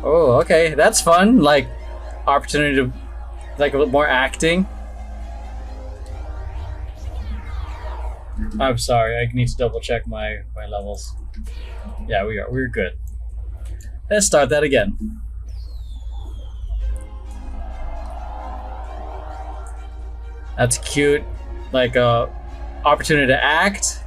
Oh, okay, that's fun. Like opportunity to like a little more acting. I'm sorry, I need to double check my levels. Yeah, we're good. Let's start that again. That's cute. Like opportunity to act.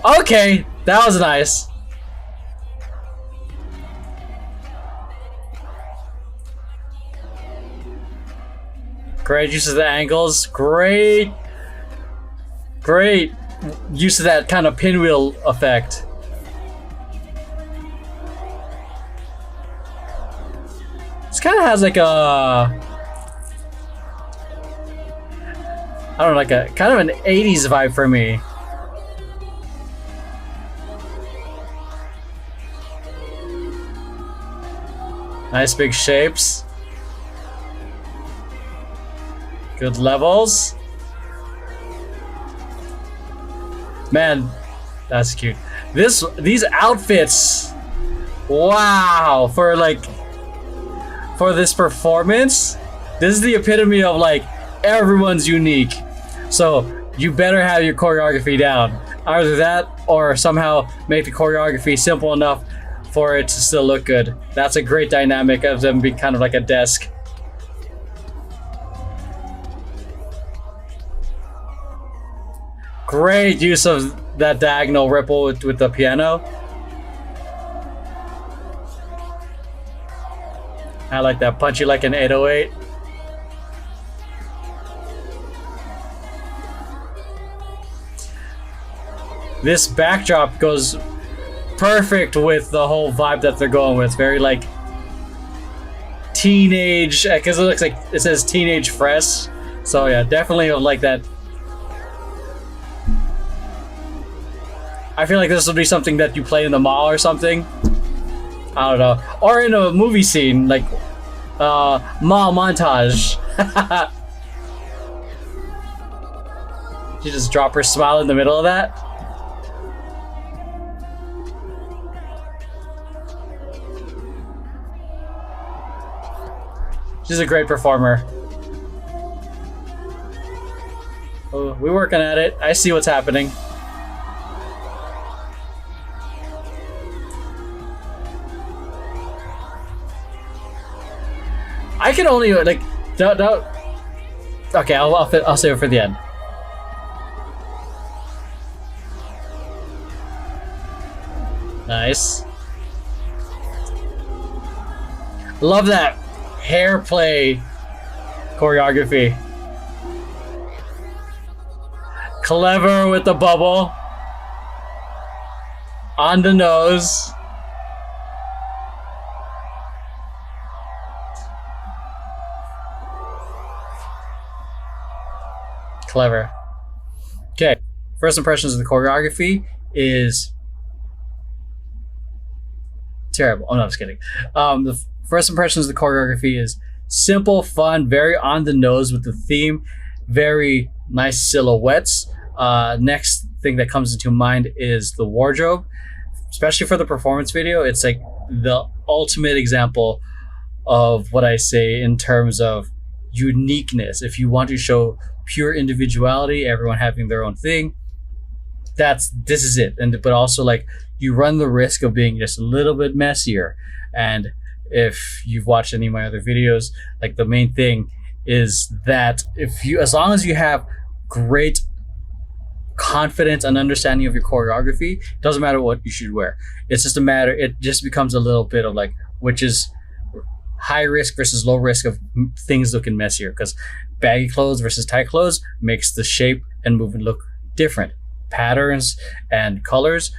Okay, that was nice. Great use of the angles. Great use of that kind of pinwheel effect. This kind of has like a, I don't know, like a kind of an 80s vibe for me. Nice big shapes. Good levels. Man, that's cute. These outfits, wow, for this performance, this is the epitome of like everyone's unique. So you better have your choreography down. Either that or somehow make the choreography simple enough for it to still look good. That's a great dynamic of them being kind of like a desk. Great use of that diagonal ripple with the piano. I like that. Punchy like an 808. This backdrop goes perfect with the whole vibe that they're going with. Very like teenage, because it looks like it says teenage fresh. So yeah, definitely like that. I feel like this will be something that you play in the mall or something. I don't know. Or in a movie scene, like mall montage. You just drop her smile in the middle of that. She's a great performer. Oh, we're working at it. I see what's happening. I can only like don't. Okay, I'll save it for the end. Nice. Love that hair play choreography. Clever with the bubble on the nose. Clever. Okay, first impressions of the choreography is terrible. Oh no, I'm just kidding. The first impressions of the choreography is simple, fun, very on the nose with the theme, very nice silhouettes. Next thing that comes into mind is the wardrobe, especially for the performance video. It's like the ultimate example of what I say in terms of uniqueness. If you want to show pure individuality, everyone having their own thing, this is it. But also like you run the risk of being just a little bit messier. And if you've watched any of my other videos, like the main thing is that as long as you have great confidence and understanding of your choreography, it doesn't matter what you should wear. It's just it just becomes a little bit of like, which is high risk versus low risk of things looking messier, because baggy clothes versus tight clothes makes the shape and movement look different. Patterns and colors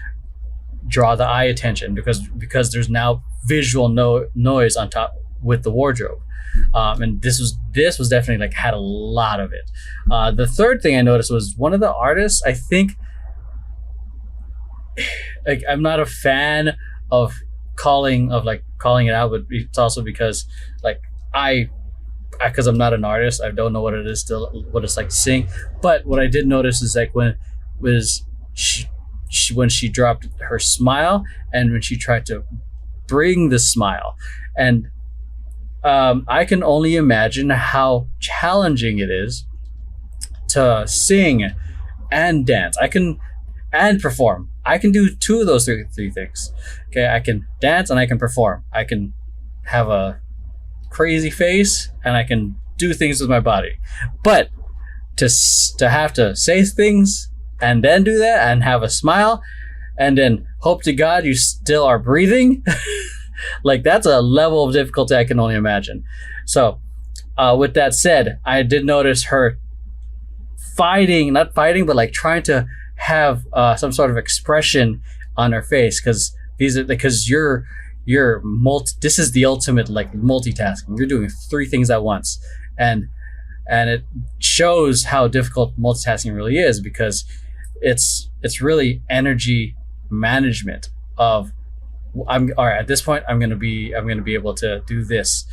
draw the eye attention because there's now visual noise on top with the wardrobe. And this was definitely like had a lot of it. The third thing I noticed was one of the artists, I think, like I'm not a fan of calling it out, but it's also because like because I'm not an artist, I don't know what it is still, what it's like to sing. But what I did notice is like when it was when she dropped her smile and when she tried to bring the smile. And I can only imagine how challenging it is to sing and dance. And perform. I can do two of those three things. Okay, I can dance and I can perform. I can have a crazy face and I can do things with my body. But to have to say things and then do that and have a smile and then hope to God you still are breathing, like that's a level of difficulty I can only imagine. So with that said, I did notice her not fighting, but like trying to have some sort of expression on her face, because this is the ultimate like multitasking. You're doing three things at once, and it shows how difficult multitasking really is, because it's really energy management of all right, at this point I'm going to be able to do this.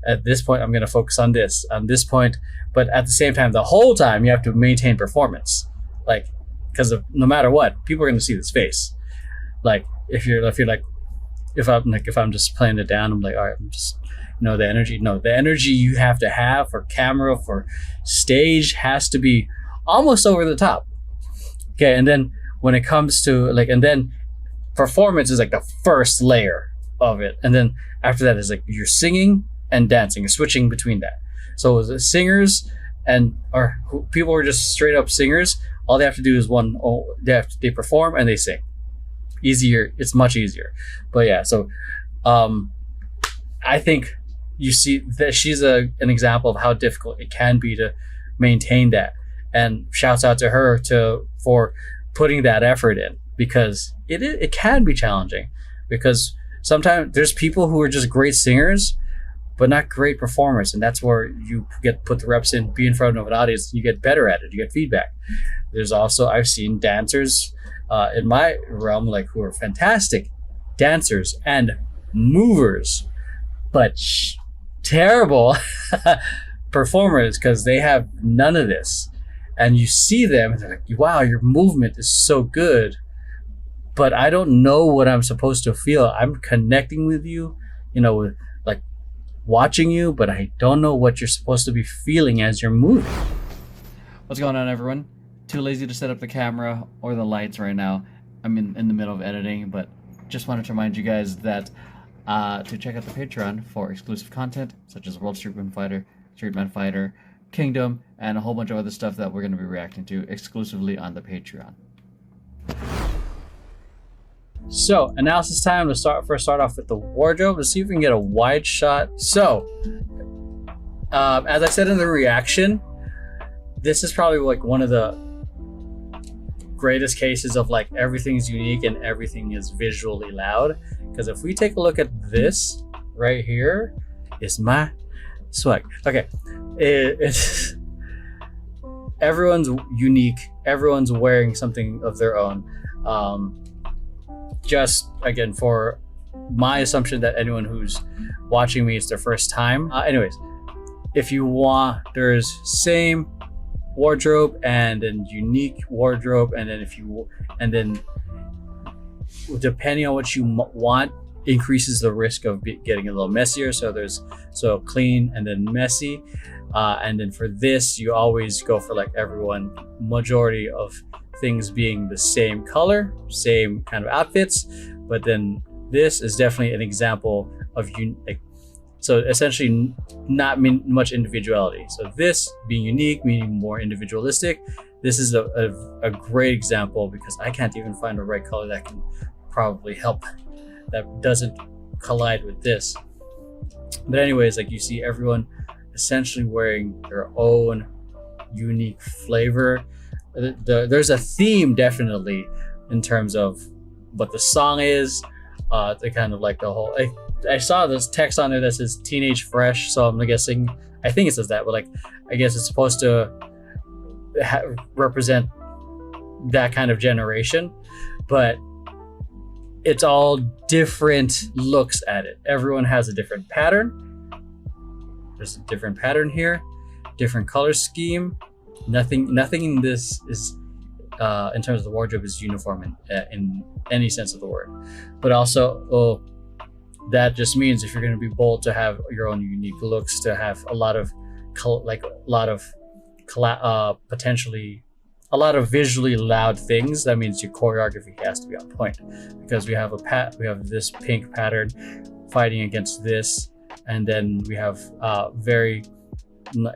At this point I'm going to focus on this point, but at the same time the whole time you have to maintain performance, like, because no matter what, people are going to see this face. Like if I'm just playing it down, I'm like, all right, I'm just, the energy you have to have for camera, for stage, has to be almost over the top. Okay, and then when it comes to and then performance is like the first layer of it, and then after that is like you're singing and dancing, you're switching between that. So the singers or people who are just straight up singers, all they have to do is they perform and they sing. Easier, it's much easier. But yeah, so I think you see that she's an example of how difficult it can be to maintain that. And shouts out to her for putting that effort in, because it can be challenging, because sometimes there's people who are just great singers but not great performers, and that's where you put the reps in, be in front of an audience, you get better at it, you get feedback. There's also, I've seen dancers in my realm who are fantastic dancers and movers, but terrible performers, because they have none of this. And you see them and they're like, wow, your movement is so good, but I don't know what I'm supposed to feel. I'm connecting with you, with watching you, but I don't know what you're supposed to be feeling as you're moving. What's going on, everyone? Too lazy to set up the camera or the lights right now. I'm in the middle of editing, but just wanted to remind you guys that to check out the Patreon for exclusive content such as World Streetman Fighter, Kingdom, and a whole bunch of other stuff that we're going to be reacting to exclusively on the Patreon. So, analysis time. Let's start off with the wardrobe. Let's see if we can get a wide shot. So, as I said in the reaction, this is probably one of the greatest cases of everything's unique and everything is visually loud. Because if we take a look at this right here, is my swag. Okay, it's everyone's unique. Everyone's wearing something of their own. Just again, for my assumption that anyone who's watching me, it's their first time. Anyways, if you want, there's same wardrobe and then unique wardrobe, and then depending on what you want, increases the risk of getting a little messier. So clean and then messy, and then for this you always go for everyone, majority of things being the same color, same kind of outfits. But then this is definitely an example of so essentially not much individuality. So this being unique, meaning more individualistic. This is a great example, because I can't even find a right color that can probably help, that doesn't collide with this. But anyways, you see everyone essentially wearing their own unique flavor. There's a theme definitely in terms of what the song is. The kind of the whole, I saw this text on there that says teenage fresh, so I'm guessing, I think it says that, but I guess it's supposed to represent that kind of generation. But it's all different looks at it. Everyone has a different pattern. There's a different pattern here, different color scheme. Nothing in this is in terms of the wardrobe is uniform in any sense of the word. But also, that just means if you're going to be bold, to have your own unique looks, to have a lot of potentially a lot of visually loud things, that means your choreography has to be on point, because we have this pink pattern fighting against this, and then we have very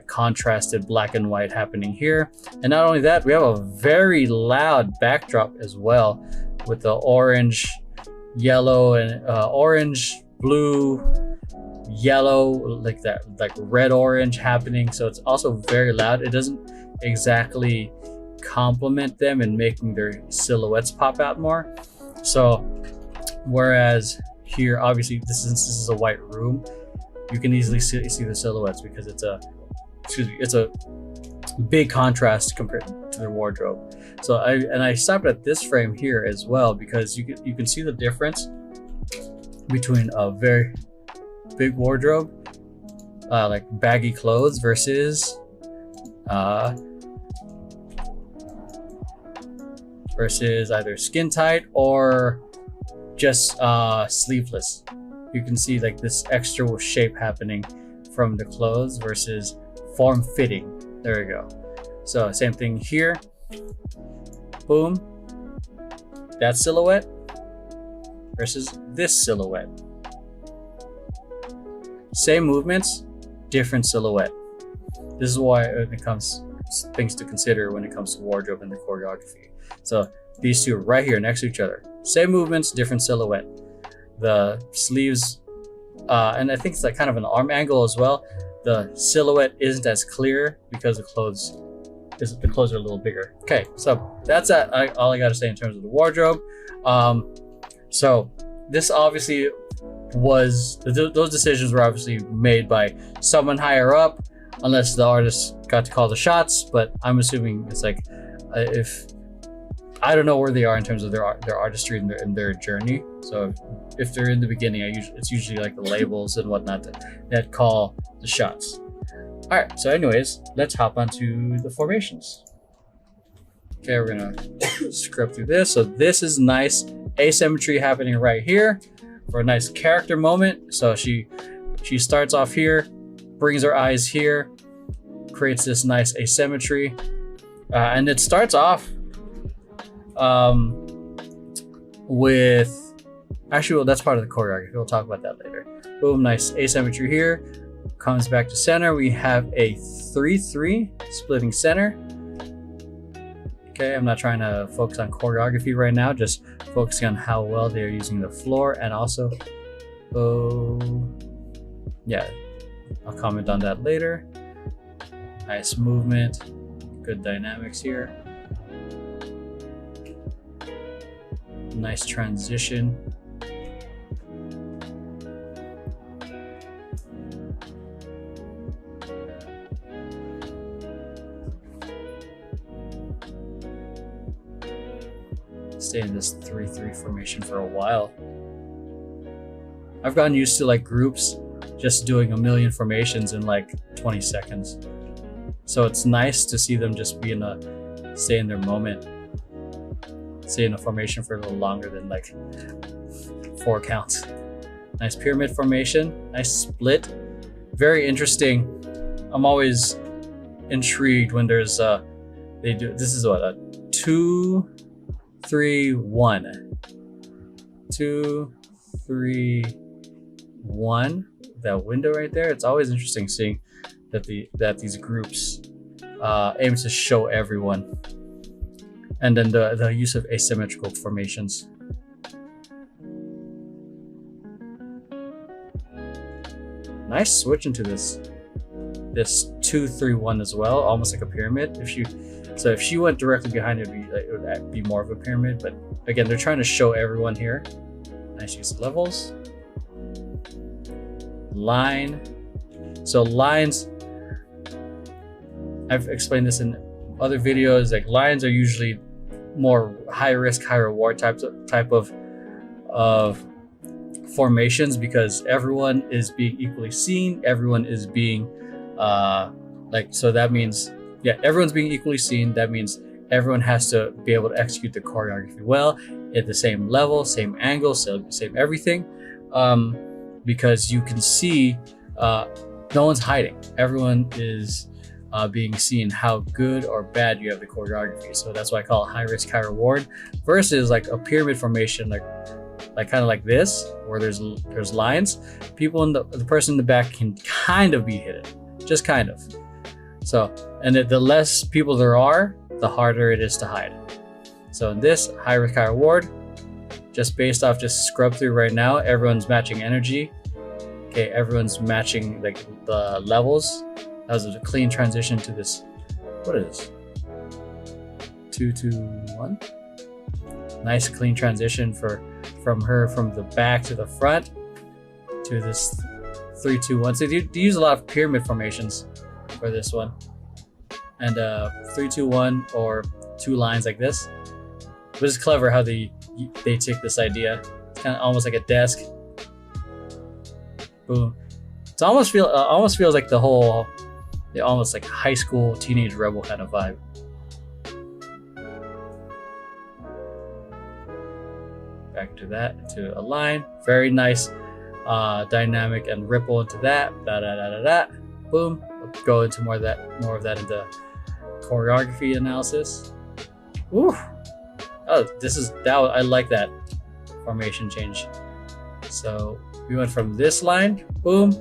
contrasted black and white happening here. And not only that, we have a very loud backdrop as well, with the orange, yellow, and orange, blue, yellow, like that, like red orange happening. So it's also very loud. It doesn't exactly complement them and making their silhouettes pop out more. So whereas here, obviously, since this is a white room, you can easily see the silhouettes, because it's a big contrast compared to their wardrobe. So I stopped at this frame here as well, because you can see the difference between a very big wardrobe, like baggy clothes, versus either skin tight or just sleeveless. You can see like this extra shape happening from the clothes versus form fitting. There we go. So same thing here. Boom. That silhouette versus this silhouette. Same movements, different silhouette. This is why it comes things to consider when it comes to wardrobe and the choreography. So these two right here next to each other, same movements, different silhouette. The sleeves, and I think it's like kind of an arm angle as well. The silhouette isn't as clear because the clothes are a little bigger. Okay, so that's all I got to say in terms of the wardrobe. So this obviously those decisions were obviously made by someone higher up, unless the artist got to call the shots. But I'm assuming it's like, if I don't know where they are in terms of their artistry and their journey. So if they're in the beginning, it's usually like the labels and whatnot that call the shots. All right. So anyways, let's hop onto the formations. Okay, we're gonna scrub through this. So this is nice asymmetry happening right here for a nice character moment. So she starts off here, brings her eyes here, creates this nice asymmetry, and it starts off with, actually, well, that's part of the choreography. We'll talk about that later. Boom, nice asymmetry here. Comes back to center. We have a 3-3 splitting center. Okay, I'm not trying to focus on choreography right now, just focusing on how well they're using the floor, and also, yeah, I'll comment on that later. Nice movement, good dynamics here. Nice transition. Stay in this 3-3 formation for a while. I've gotten used to like groups just doing a million formations in like 20 seconds. So it's nice to see them just stay in their moment. Stay in a formation for a little longer than like 4 counts. Nice pyramid formation, nice split. Very interesting. I'm always intrigued when there's this is what, a 2-3-1. 2-3-1. That window right there. It's always interesting seeing that these groups aim to show everyone. And then the use of asymmetrical formations. Nice switch into this 2-3-1 as well, almost like a pyramid. If she went directly behind it, it would be more of a pyramid. But again, they're trying to show everyone here. Nice use of levels. Line. So lines, I've explained this in other videos. Like lines are usually more high risk, high reward type of formations, because everyone is being equally seen. Everyone is being so that means, yeah, everyone's being equally seen. That means everyone has to be able to execute the choreography well at the same level, same angle, same everything, because you can see no one's hiding. Everyone is being seen how good or bad you have the choreography. So that's why I call it high risk, high reward, versus like a pyramid formation, like kind of like this, where there's lines. People in the person in the back can kind of be hidden, just kind of. So, and the less people there are, the harder it is to hide. So in this high risk, high reward, just based off just scrub through right now, everyone's matching energy. Okay, everyone's matching like the levels. That was a clean transition to this. What is this? 2, 2, 1. Nice clean transition from the back to the front to this 3, 2, 1. So they use a lot of pyramid formations for this one, and 3, 2, 1 or 2 lines like this. But it's clever how they take this idea. It's kind of almost like a desk. Boom. It almost feels like the whole, almost like high school teenage rebel kind of vibe. Back to that, to a line. Very nice dynamic and ripple into that. Da da da da da. Boom. We'll go into more of that into choreography analysis. Woo. Oh, I like that formation change. So we went from this line, boom.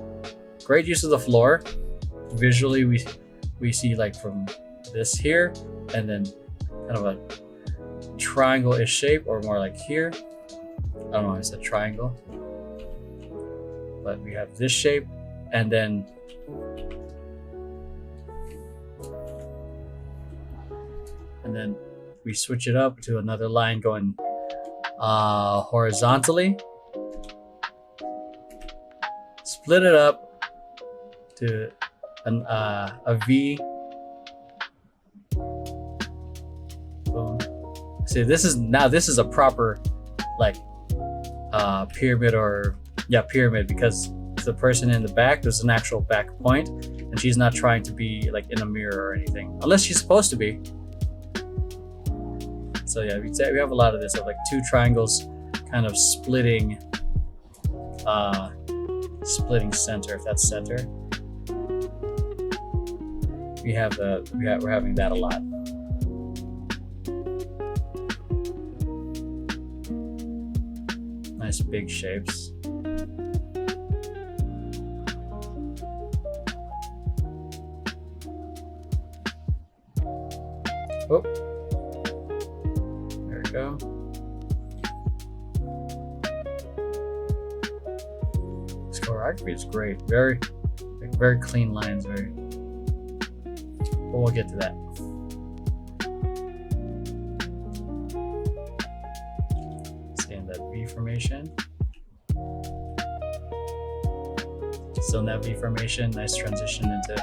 Great use of the floor. Visually, we see like from this here, and then kind of a triangle-ish shape, or more like here. I don't know why I said triangle, but we have this shape, and then we switch it up to another line going horizontally. Split it up to a V. Boom. See, this is a proper like pyramid, or pyramid, because the person in the back, there's an actual back point, and she's not trying to be like in a mirror or anything, unless she's supposed to be. So yeah, we have a lot of this, of like 2 triangles kind of splitting center, if that's center. We're having that a lot. Nice big shapes. Oh, there we go. This choreography is great. Very clean lines. But we'll get to that. Stay in that V formation. Still in that V formation. Nice transition into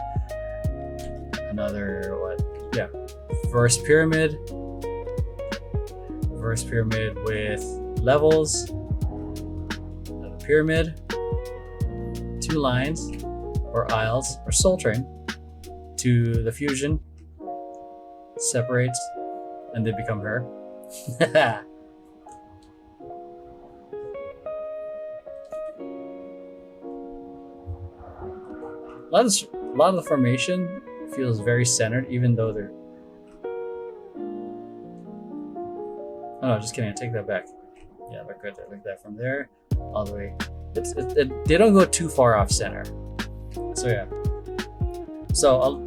another reverse pyramid. Reverse pyramid with levels. Another pyramid. 2 lines or aisles or soul train to the fusion. Separates and they become her. A lot of the formation feels very centered, even though they're. Oh no, just kidding. I take that back. Yeah, look right there, like that from there all the way. They don't go too far off center. So yeah. So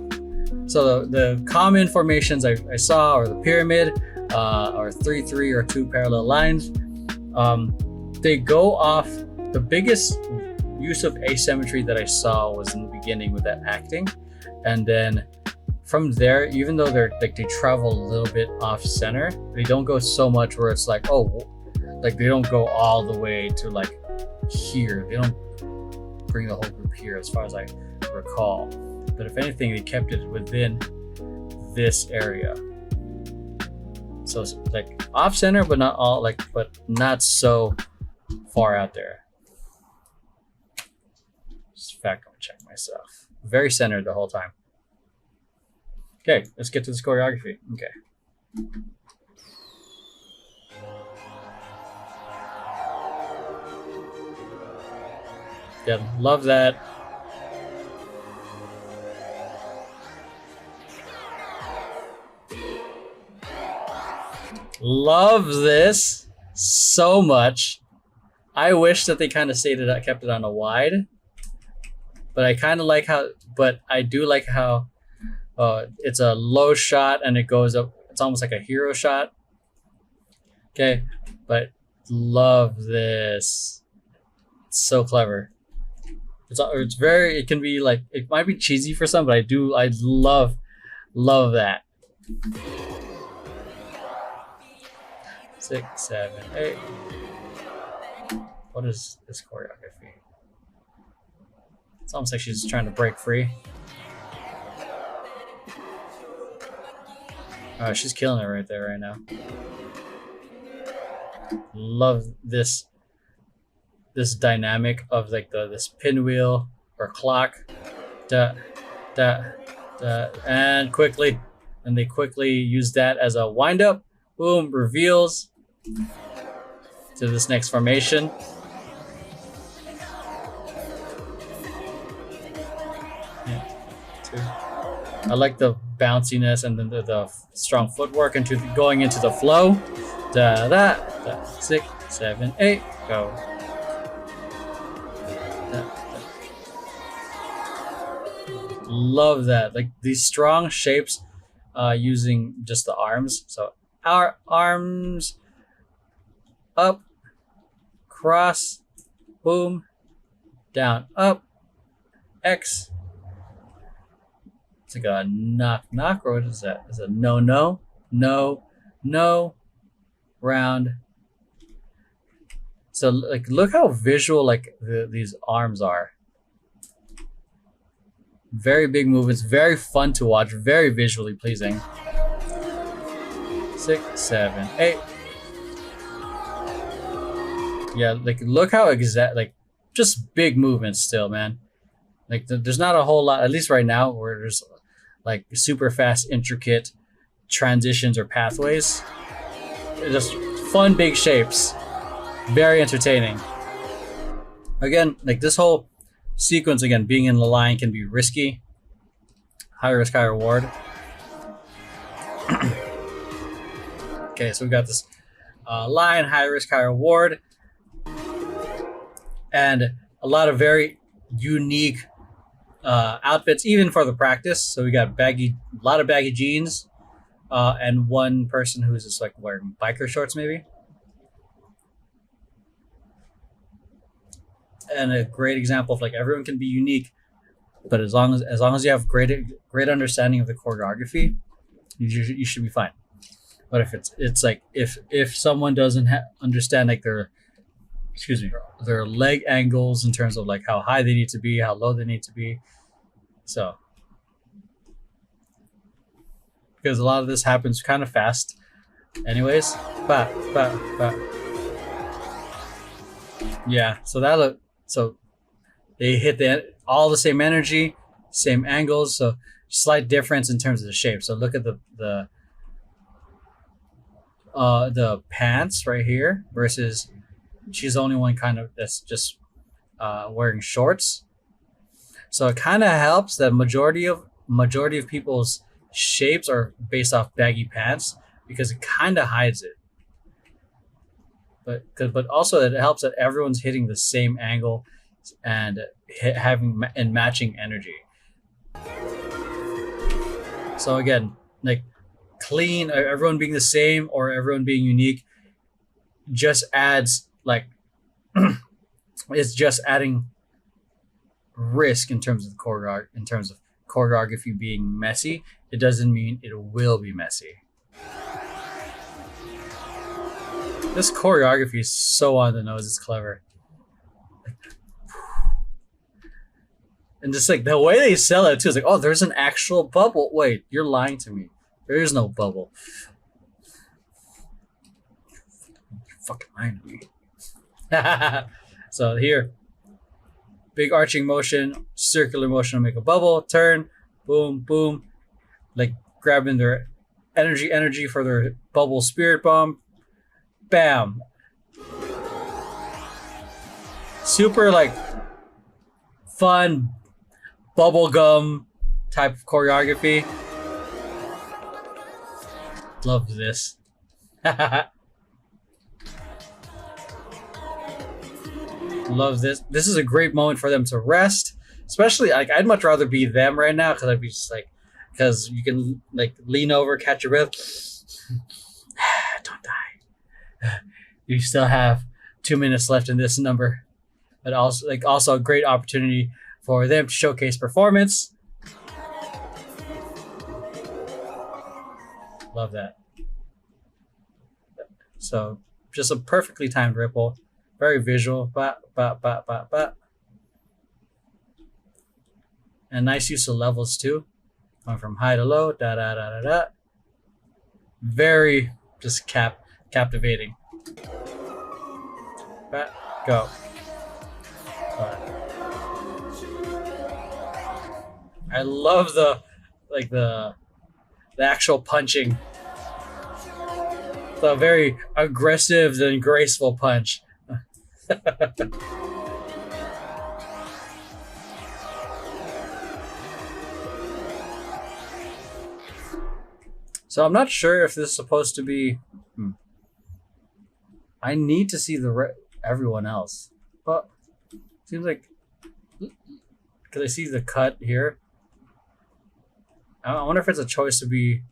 the common formations I saw are the pyramid, or 3, 3 or 2 parallel lines. They go off. The biggest use of asymmetry that I saw was in the beginning with that acting, and then from there, even though they travel a little bit off center, they don't go so much where it's like, they don't go all the way to like here. They don't bring the whole group here, as far as I recall. But if anything, they kept it within this area. So it's like off center, but not all, but not so far out there. Just fact check myself. Very centered the whole time. Okay, let's get to this choreography. Okay. Yeah, love that. Love this so much. I wish that they kind of kept it on a wide, but I kind of like how. But I do like how it's a low shot and it goes up. It's almost like a hero shot. Okay, but love this. It's so clever. It's very. It can be like it might be cheesy for some, but I love that. 6, 7, 8. What is this choreography? It's almost like she's trying to break free. Oh, she's killing it right there, right now. Love this dynamic of like this pinwheel or clock. Da, da, da, and quickly. And they quickly use that as a wind up. Boom, reveals to this next formation. I like the bounciness and then the strong footwork into going into the flow. Da da da. 6, 7, 8. Go. Da, da. Love that. Like these strong shapes, using just the arms. So our arms up, cross, boom, down, up, X. It's like a knock, or what is that? Is it no, round. So like, look how visual like these arms are. Very big movements, very fun to watch, very visually pleasing. 6, 7, 8. Yeah, like look how like just big movements still, man. Like there's not a whole lot, at least right now, where there's like super fast, intricate transitions or pathways. They're just fun, big shapes, very entertaining. Again, like this whole sequence, again, being in the line can be risky. High risk, high reward. Okay, so we got this line, high risk, high reward, and a lot of very unique outfits, even for the practice. So we got a lot of baggy jeans, and one person who's just like wearing biker shorts, maybe. And a great example of like everyone can be unique, but as long as you have great understanding of the choreography, you should be fine. But if it's like if someone doesn't understand like their leg angles in terms of like how high they need to be, how low they need to be, so because a lot of this happens kind of fast, anyways. Yeah, so they hit all the same energy, same angles, so slight difference in terms of the shape. So look at the pants right here versus she's the only one kind of that's just wearing shorts. So it kind of helps that majority of people's shapes are based off baggy pants because it kind of hides it. But also it helps that everyone's hitting the same angle and having matching energy. So again, like clean, everyone being the same or everyone being unique, just adds like it's just adding risk in terms of choreography being messy. It doesn't mean it will be messy. This choreography is so on the nose. It's clever. And just like the way they sell it too, it's like, oh, there's an actual bubble. Wait, you're lying to me. There is no bubble. You're fucking lying to me. So here, big arching motion, circular motion to make a bubble, turn, boom, boom, like grabbing their energy for their bubble spirit bomb. Bam. Super like fun bubblegum type of choreography. Love this. Love this. This is a great moment for them to rest. Especially like I'd much rather be them right now because I'd be just like because you can like lean over, catch your breath. Don't die. You still have 2 minutes left in this number. But also a great opportunity for them to showcase performance. Love that. So just a perfectly timed ripple, very visual, and nice use of levels too, going from high to low, da da da da da. Very just captivating. Go. I love the actual punching. The very aggressive and graceful punch. So I'm not sure if this is supposed to be. I need to see everyone else, but seems like because I see the cut here. I wonder if it's a choice to be.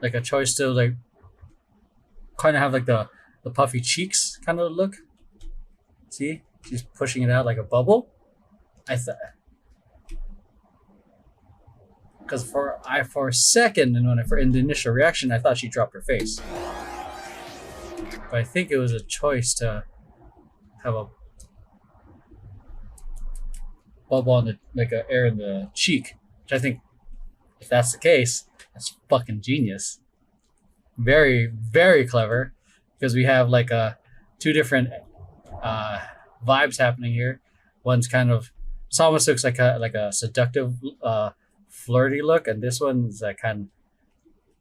Like a choice to like kind of have like the puffy cheeks kind of look. See, she's pushing it out like a bubble. I thought because for a second and in the initial reaction I thought she dropped her face, but I think it was a choice to have a bubble on the like a air in the cheek, which I think if that's the case. That's fucking genius. Very, very clever because we have like two different vibes happening here. One's kind of it almost looks like a seductive, flirty look, and this one's that kind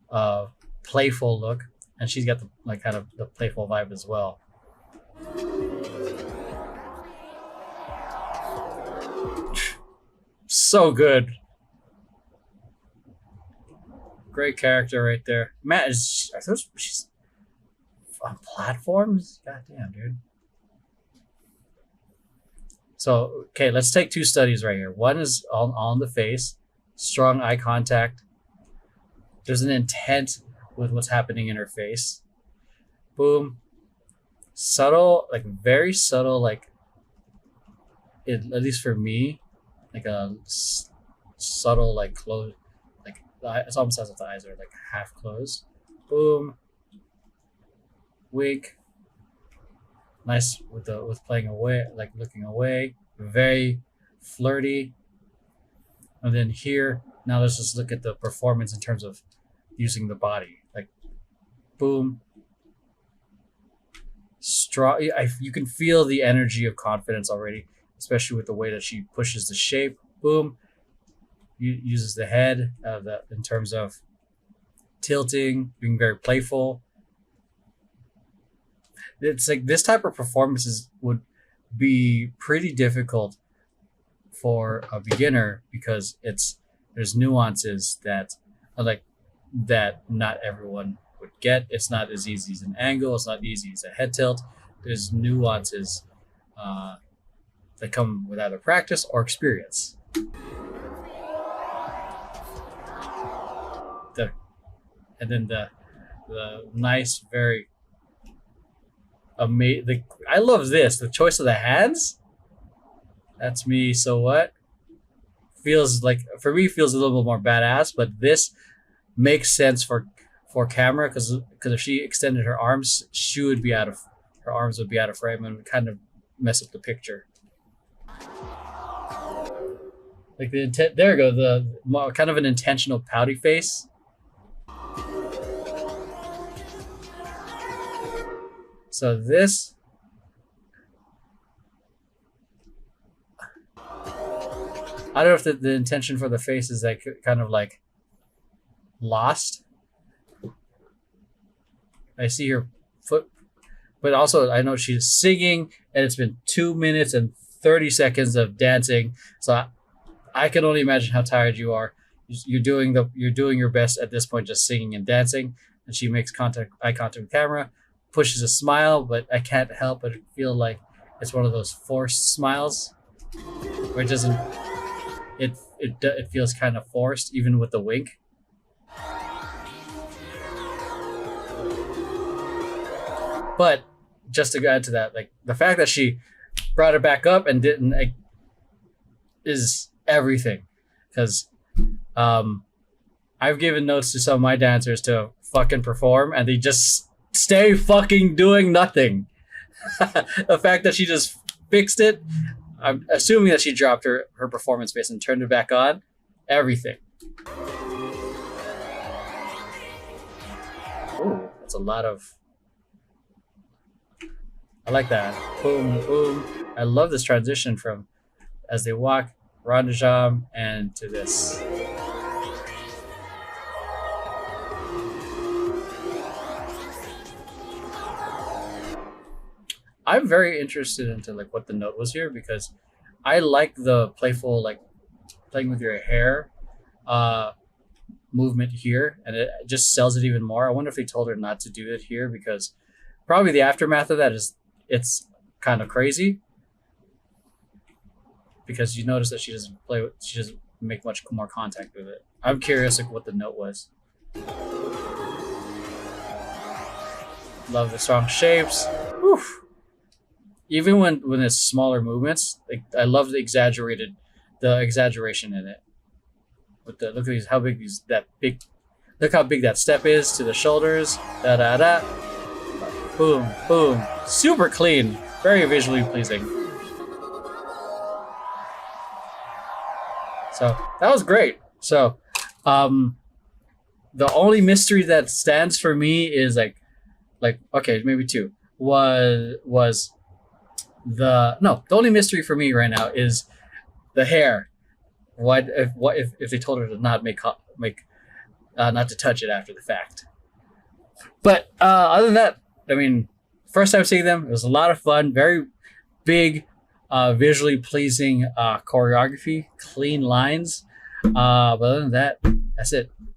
of playful look, and she's got the like kind of the playful vibe as well. So good. Great character right there. Matt, she's on platforms? Goddamn, dude. So, okay, let's take two studies right here. One is on the face, strong eye contact. There's an intent with what's happening in her face. Boom. Subtle, like very subtle, like, at least for me, like a subtle, like, close. It's almost as if the eyes are like half closed. Boom. Wink. Nice with playing away, like looking away. Very flirty. And then here, now let's just look at the performance in terms of using the body. Like, boom. Strong. You can feel the energy of confidence already, especially with the way that she pushes the shape. Boom. Uses the head in terms of tilting, being very playful. It's like this type of performances would be pretty difficult for a beginner because there's nuances that not everyone would get. It's not as easy as an angle. It's not easy as a head tilt. There's nuances that come with either practice or experience. And then the nice, very amazing. I love this. The choice of the hands. That's me. So what? Feels like for me feels a little bit more badass, but this makes sense for camera because if she extended her arms, her arms would be out of frame and would kind of mess up the picture. Like the intent. There we go. The kind of an intentional pouty face. So this I don't know if the intention for the face is like kind of like lost. I see her foot, but also I know she's singing, and it's been 2 minutes and 30 seconds of dancing. So I can only imagine how tired you are. You're doing your best at this point, just singing and dancing. And she makes eye contact with camera, pushes a smile, but I can't help but feel like it's one of those forced smiles, where it doesn't. It feels kind of forced, even with the wink. But just to add to that, like the fact that she brought it back up and didn't like, is everything, because I've given notes to some of my dancers to fucking perform, and they just stay fucking doing nothing. The fact that she just fixed it, I'm assuming that she dropped her performance base and turned it back on. Everything. Ooh, that's a lot of. I like that. Boom, boom. I love this transition from as they walk, Rondejam, and to this. I'm very interested into like what the note was here, because I like the playful like playing with your hair movement here, and it just sells it even more. I wonder if they told her not to do it here, because probably the aftermath of that is it's kind of crazy, because you notice that she doesn't make much more contact with it. I'm curious like what the note was. Love the strong shapes. Oof. Even when it's smaller movements, like I love the exaggeration in it. With the look at these, how big look how big that step is to the shoulders. Da da da. Boom, boom. Super clean. Very visually pleasing. So that was great. So the only mystery that stands for me is like okay, maybe two. Was the only mystery for me right now is the hair. What if they told her to not not to touch it after the fact? But other than that, I mean, first time seeing them, it was a lot of fun. Very big, visually pleasing choreography, clean lines. But other than that, that's it.